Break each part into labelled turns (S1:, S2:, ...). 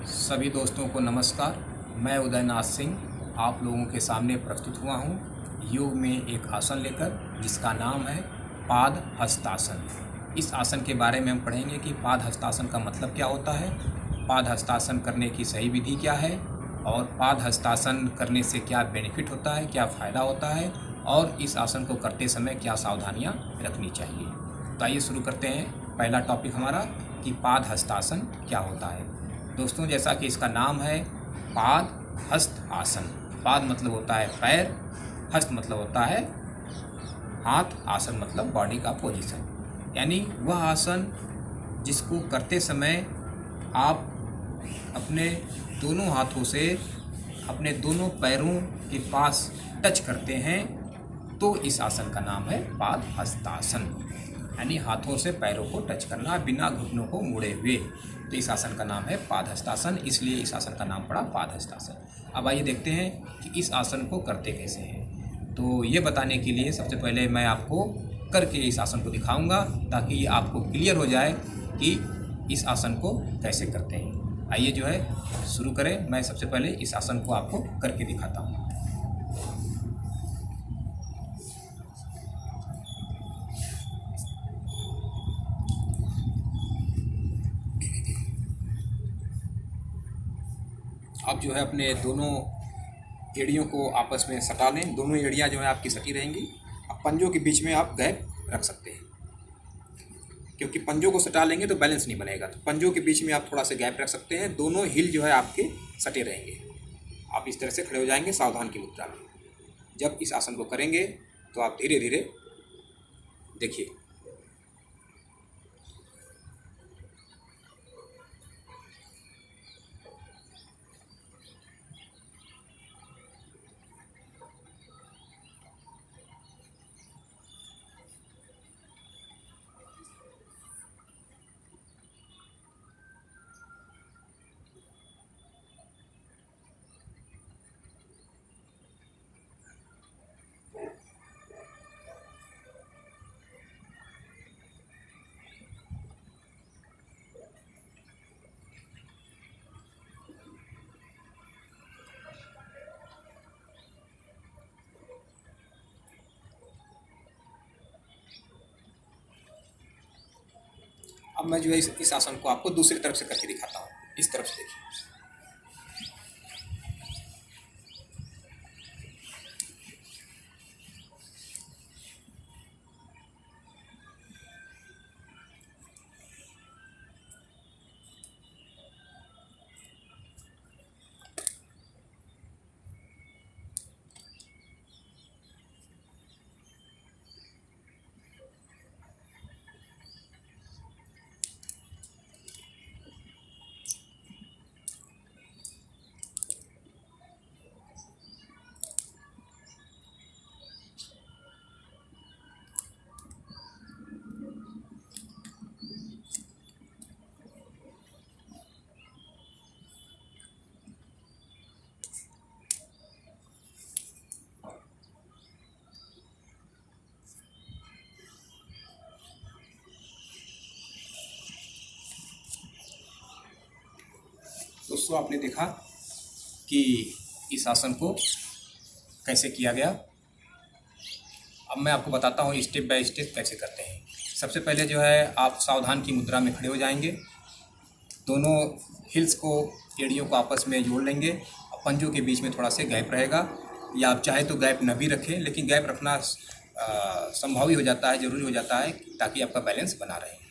S1: सभी दोस्तों को नमस्कार। मैं उदयनाथ सिंह आप लोगों के सामने प्रस्तुत हुआ हूँ योग में एक आसन लेकर, जिसका नाम है पाद हस्तासन। इस आसन के बारे में हम पढ़ेंगे कि पाद हस्तासन का मतलब क्या होता है, पाद हस्तासन करने की सही विधि क्या है और पाद हस्तासन करने से क्या बेनिफिट होता है, क्या फ़ायदा होता है और इस आसन को करते समय क्या सावधानियाँ रखनी चाहिए। तो आइए शुरू करते हैं। पहला टॉपिक हमारा कि पाद हस्तासन क्या होता है। दोस्तों, जैसा कि इसका नाम है पाद हस्त आसन। पाद मतलब होता है पैर, हस्त मतलब होता है हाथ, आसन मतलब बॉडी का पोजीशन, यानी वह आसन जिसको करते समय आप अपने दोनों हाथों से अपने दोनों पैरों के पास टच करते हैं, तो इस आसन का नाम है पाद हस्तासन। यानी हाथों से पैरों को टच करना बिना घुटनों को मुड़े हुए, तो इस आसन का नाम है पाद हस्तासन। इसलिए इस आसन का नाम पड़ा पाद हस्तासन। अब आइए देखते हैं कि इस आसन को करते कैसे हैं। तो ये बताने के लिए सबसे पहले मैं आपको करके इस आसन को दिखाऊंगा, ताकि ये आपको क्लियर हो जाए कि इस आसन को कैसे करते हैं। आइए जो है शुरू करें। मैं सबसे पहले इस आसन को आपको करके दिखाता हूँ। आप जो है अपने दोनों एड़ियों को आपस में सटा लें। दोनों एड़ियाँ जो है आपकी सटी रहेंगी। अब पंजों के बीच में आप गैप रख सकते हैं, क्योंकि पंजों को सटा लेंगे तो बैलेंस नहीं बनेगा। तो पंजों के बीच में आप थोड़ा सा गैप रख सकते हैं। दोनों हिल जो है आपके सटे रहेंगे। आप इस तरह से खड़े हो जाएंगे सावधान की मुद्रा में। जब इस आसन को करेंगे तो आप धीरे धीरे देखिए। अब मैं जो है इस आसन को आपको दूसरी तरफ से करके दिखाता हूँ। इस तरफ से देखिए। दोस्तों, आपने देखा कि इस आसन को कैसे किया गया। अब मैं आपको बताता हूँ स्टेप बाय स्टेप कैसे करते हैं। सबसे पहले जो है आप सावधान की मुद्रा में खड़े हो जाएंगे। दोनों हिल्स को, एड़ियों को आपस में जोड़ लेंगे और पंजों के बीच में थोड़ा सा गैप रहेगा, या आप चाहे तो गैप न भी रखें, लेकिन गैप रखना संभव ही हो जाता है, ज़रूरी हो जाता है, ताकि आपका बैलेंस बना रहे।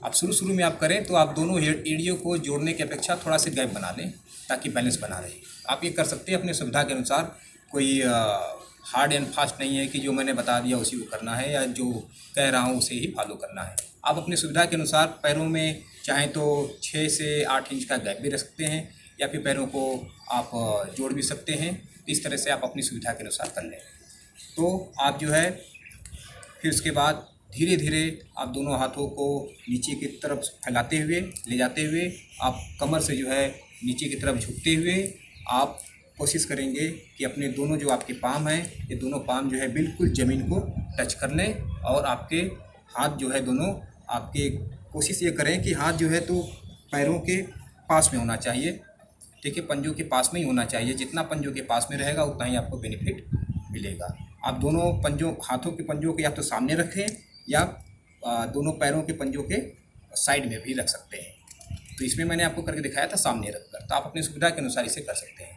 S1: आप शुरू में आप करें तो आप दोनों एड़ियों को जोड़ने की अपेक्षा थोड़ा सा गैप बना लें, ताकि बैलेंस बना रहे। आप ये कर सकते हैं अपनी सुविधा के अनुसार। कोई हार्ड एंड फास्ट नहीं है कि जो मैंने बता दिया उसी को करना है, या जो कह रहा हूँ उसे ही फॉलो करना है। आप अपनी सुविधा के अनुसार पैरों में चाहें तो 6 से 8 इंच का गैप भी रख सकते हैं, या फिर पैरों को आप जोड़ भी सकते हैं। इस तरह से आप अपनी सुविधा के अनुसार कर लें। तो आप जो है फिर उसके बाद धीरे धीरे आप दोनों हाथों को नीचे की तरफ फैलाते हुए ले जाते हुए, आप कमर से जो है नीचे की तरफ झुकते हुए आप कोशिश करेंगे कि अपने दोनों जो आपके पाम हैं, ये दोनों पाम जो है बिल्कुल ज़मीन को टच कर लें, और आपके हाथ जो है दोनों आपके, कोशिश ये करें कि हाथ जो है तो पैरों के पास में होना चाहिए। ठीक है, पंजों के पास में ही होना चाहिए। जितना पंजों के पास में रहेगा उतना ही आपको बेनिफिट मिलेगा। आप दोनों पंजों, हाथों के पंजों के या तो सामने रखें या दोनों पैरों के पंजों के साइड में भी रख सकते हैं। तो इसमें मैंने आपको करके दिखाया था सामने रखकर, तो आप अपनी सुविधा के अनुसार इसे कर सकते हैं।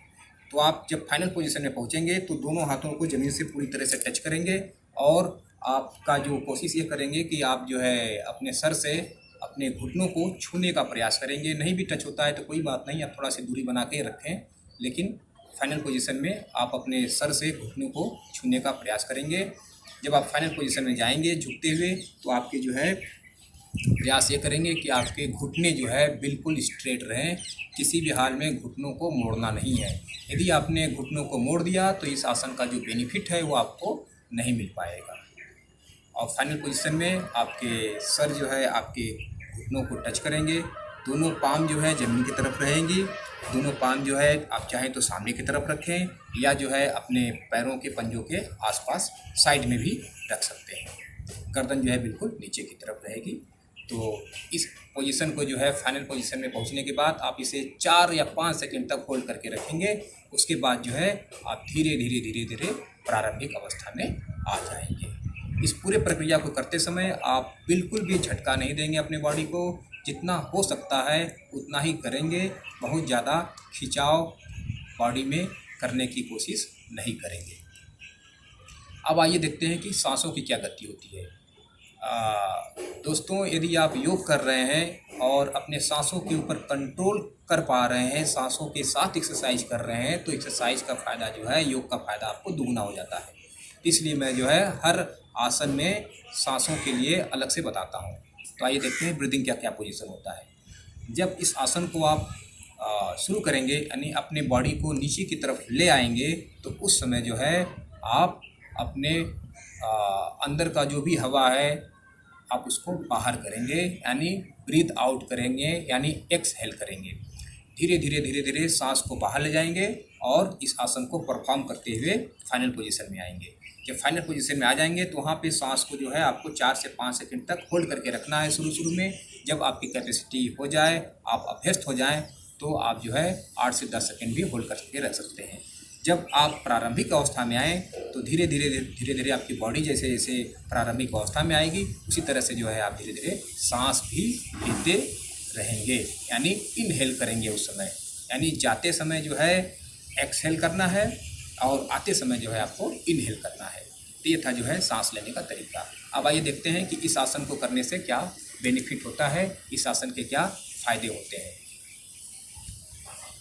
S1: तो आप जब फाइनल पोजीशन में पहुंचेंगे तो दोनों हाथों को ज़मीन से पूरी तरह से टच करेंगे और आपका जो कोशिश ये करेंगे कि आप जो है अपने सर से अपने घुटनों को छूने का प्रयास करेंगे। नहीं भी टच होता है तो कोई बात नहीं, आप थोड़ा सी दूरी बना के रखें, लेकिन फाइनल पोजीशन में आप अपने सर से घुटनों को छूने का प्रयास करेंगे। जब आप फाइनल पोजीशन में जाएंगे झुकते हुए तो आपके जो है प्रयास ये करेंगे कि आपके घुटने जो है बिल्कुल स्ट्रेट रहें, किसी भी हाल में घुटनों को मोड़ना नहीं है। यदि आपने घुटनों को मोड़ दिया तो इस आसन का जो बेनिफिट है वो आपको नहीं मिल पाएगा। और फाइनल पोजीशन में आपके सर जो है आपके घुटनों को टच करेंगे, दोनों पाम जो है ज़मीन की तरफ रहेंगी। दोनों पाम जो है आप चाहें तो सामने की तरफ रखें या जो है अपने पैरों के पंजों के आसपास साइड में भी रख सकते हैं। गर्दन जो है बिल्कुल नीचे की तरफ रहेगी। तो इस पोजीशन को जो है फाइनल पोजीशन में पहुंचने के बाद आप इसे 4 या 5 सेकंड तक होल्ड करके रखेंगे। उसके बाद जो है आप धीरे धीरे प्रारंभिक अवस्था में आ जाएंगे। इस पूरे प्रक्रिया को करते समय आप बिल्कुल भी झटका नहीं देंगे अपने बॉडी को। जितना हो सकता है उतना ही करेंगे, बहुत ज़्यादा खिंचाव बॉडी में करने की कोशिश नहीं करेंगे। अब आइए देखते हैं कि सांसों की क्या गति होती है। दोस्तों, यदि आप योग कर रहे हैं और अपने सांसों के ऊपर कंट्रोल कर पा रहे हैं, सांसों के साथ एक्सरसाइज कर रहे हैं, तो एक्सरसाइज का फ़ायदा जो है, योग का फ़ायदा आपको दुगना हो जाता है। इसलिए मैं जो है हर आसन में सांसों के लिए अलग से बताता हूँ। तो आइए देखते हैं ब्रीदिंग क्या क्या पोजीशन होता है। जब इस आसन को आप शुरू करेंगे, यानी अपने बॉडी को नीचे की तरफ ले आएंगे, तो उस समय जो है आप अपने अंदर का जो भी हवा है आप उसको बाहर करेंगे, यानी ब्रीथ आउट करेंगे, यानी एक्सहेल करेंगे। धीरे धीरे सांस को बाहर ले जाएंगे और इस आसन को परफॉर्म करते हुए फाइनल पोजीशन में आएंगे। जब फाइनल पोजीशन में आ जाएंगे तो वहाँ पे सांस को जो है आपको 4 से 5 सेकंड तक होल्ड करके रखना है शुरू में। जब आपकी कैपेसिटी हो जाए, आप अभ्यस्त हो जाएं, तो आप जो है 8 से 10 सेकंड भी होल्ड करके रख सकते हैं। जब आप प्रारंभिक अवस्था में आएँ तो धीरे धीरे आपकी बॉडी जैसे जैसे प्रारंभिक अवस्था में आएगी, उसी तरह से जो है आप धीरे धीरे सांस भी लेते रहेंगे, यानी इनहेल करेंगे उस समय। यानी जाते समय जो है एक्सहेल करना है और आते समय जो है आपको इनहेल करना है। तो ये था जो है सांस लेने का तरीका। अब आइए देखते हैं कि इस आसन को करने से क्या बेनिफिट होता है, इस आसन के क्या फ़ायदे होते हैं।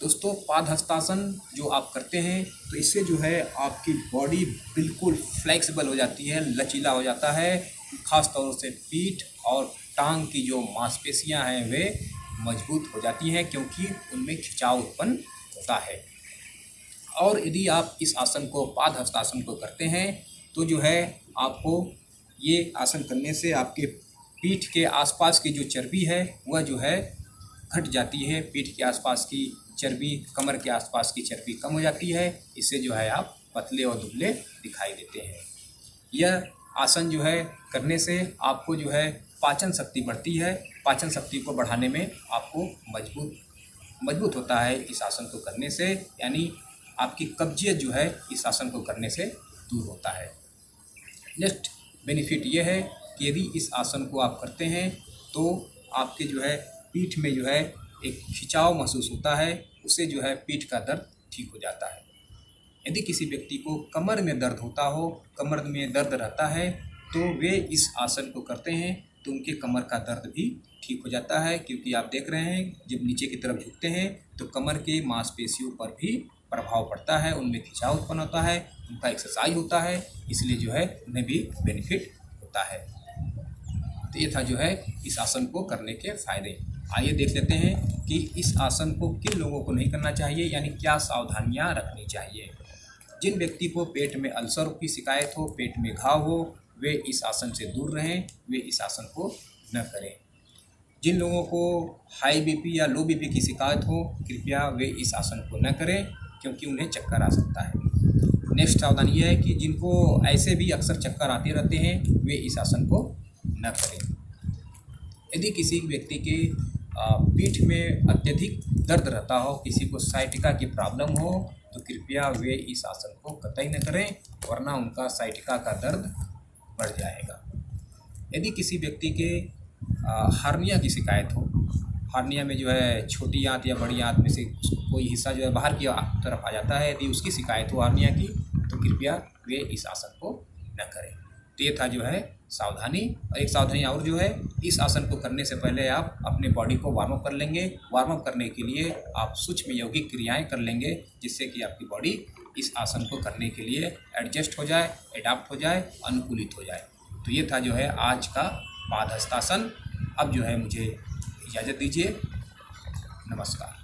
S1: दोस्तों, पाद हस्तासन जो आप करते हैं तो इससे जो है आपकी बॉडी बिल्कुल फ्लेक्सिबल हो जाती है, लचीला हो जाता है। ख़ास तौर से पीठ और टांग की जो मांसपेशियां हैं वे मजबूत हो जाती हैं, क्योंकि उनमें खिंचाव उत्पन्न होता है। और यदि आप इस आसन को, पाद हस्तासन को करते हैं, तो जो है आपको ये आसन करने से आपके पीठ के आसपास की जो चर्बी है वह जो है घट जाती है। पीठ के आसपास की चर्बी, कमर के आसपास की चर्बी कम हो जाती है। इससे जो है आप पतले और दुबले दिखाई देते हैं। यह आसन जो है करने से आपको जो है पाचन शक्ति बढ़ती है। पाचन शक्ति को बढ़ाने में आपको मजबूत होता है इस आसन को करने से, यानी आपकी कब्जियत जो है इस आसन को करने से दूर होता है। नेक्स्ट बेनिफिट ये है कि यदि इस आसन को आप करते हैं तो आपके जो है पीठ में जो है एक खिंचाव महसूस होता है, उससे जो है पीठ का दर्द ठीक हो जाता है। यदि किसी व्यक्ति को कमर में दर्द होता हो, कमर में दर्द रहता है, तो वे इस आसन को करते हैं तो उनके कमर का दर्द भी ठीक हो जाता है। क्योंकि आप देख रहे हैं जब नीचे की तरफ झुकते हैं तो कमर के मांसपेशियों पर भी प्रभाव पड़ता है, उनमें खिंचाव उत्पन्न होता है, उनका एक्सरसाइज होता है, इसलिए जो है उन्हें भी बेनिफिट होता है। तो ये था जो है इस आसन को करने के फ़ायदे। आइए देख लेते हैं कि इस आसन को किन लोगों को नहीं करना चाहिए, यानी क्या सावधानियां रखनी चाहिए। जिन व्यक्ति को पेट में अल्सर की शिकायत हो, पेट में घाव हो, वे इस आसन से दूर रहें, वे इस आसन को न करें। जिन लोगों को हाई बीपी या लो बीपी की शिकायत हो, कृपया वे इस आसन को न करें, क्योंकि उन्हें चक्कर आ सकता है। नेक्स्ट सावधानी यह है कि जिनको ऐसे भी अक्सर चक्कर आते रहते हैं, वे इस आसन को न करें। यदि किसी व्यक्ति के पीठ में अत्यधिक दर्द रहता हो, किसी को साइटिका की प्रॉब्लम हो, तो कृपया वे इस आसन को कतई न करें, वरना उनका साइटिका का दर्द बढ़ जाएगा। यदि किसी व्यक्ति के हार्निया की शिकायत हो, हार्निया में जो है छोटी आंत या बड़ी आंत में से कोई हिस्सा जो है बाहर की तरफ आ जाता है, यदि उसकी शिकायत हो हार्निया की, तो कृपया वे इस आसन को न करें। तो ये था जो है सावधानी। और एक सावधानी और जो है, इस आसन को करने से पहले आप अपने बॉडी को वार्म अप कर लेंगे। वार्म अप करने के लिए आप सूक्ष्म यौगिक क्रियाएं कर लेंगे, जिससे कि आपकी बॉडी इस आसन को करने के लिए एडजस्ट हो जाए, एडाप्ट हो जाए, अनुकूलित हो जाए। तो ये था जो है आज का पाद हस्तासन। अब जो है मुझे इजाज़त दीजिए। नमस्कार।